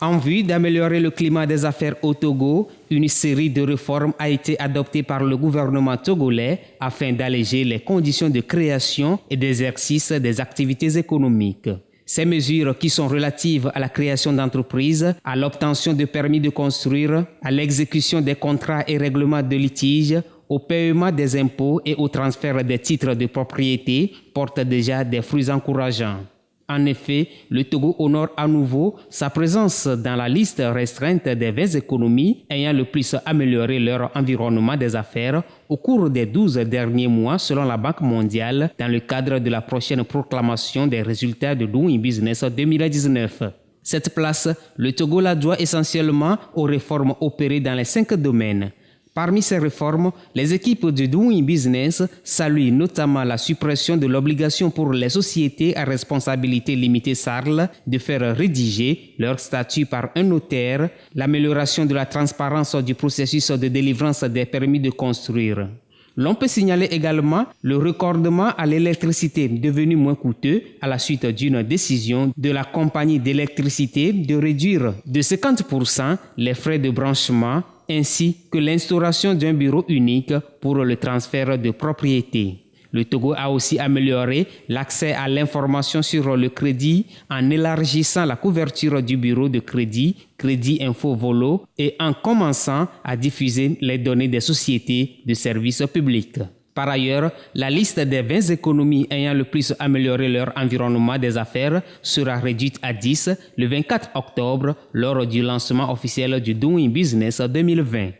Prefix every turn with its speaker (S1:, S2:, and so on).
S1: En vue d'améliorer le climat des affaires au Togo, une série de réformes a été adoptée par le gouvernement togolais afin d'alléger les conditions de création et d'exercice des activités économiques. Ces mesures qui sont relatives à la création d'entreprises, à l'obtention de permis de construire, à l'exécution des contrats et règlements de litige, au paiement des impôts et au transfert des titres de propriété portent déjà des fruits encourageants. En effet, le Togo honore à nouveau sa présence dans la liste restreinte des 20 économies ayant le plus amélioré leur environnement des affaires au cours des 12 derniers mois selon la Banque mondiale dans le cadre de la prochaine proclamation des résultats de Doing Business 2019. Cette place, le Togo la doit essentiellement aux réformes opérées dans les 5 domaines. Parmi ces réformes, les équipes de Doing Business saluent notamment la suppression de l'obligation pour les sociétés à responsabilité limitée SARL de faire rédiger leur statut par un notaire, l'amélioration de la transparence du processus de délivrance des permis de construire. L'on peut signaler également le raccordement à l'électricité devenu moins coûteux à la suite d'une décision de la compagnie d'électricité de réduire de 50% les frais de branchement ainsi que l'instauration d'un bureau unique pour le transfert de propriété. Le Togo a aussi amélioré l'accès à l'information sur le crédit en élargissant la couverture du bureau de crédit, Crédit Info Volo, et en commençant à diffuser les données des sociétés de services publics. Par ailleurs, la liste des 20 économies ayant le plus amélioré leur environnement des affaires sera réduite à 10 le 24 octobre lors du lancement officiel du Doing Business 2020.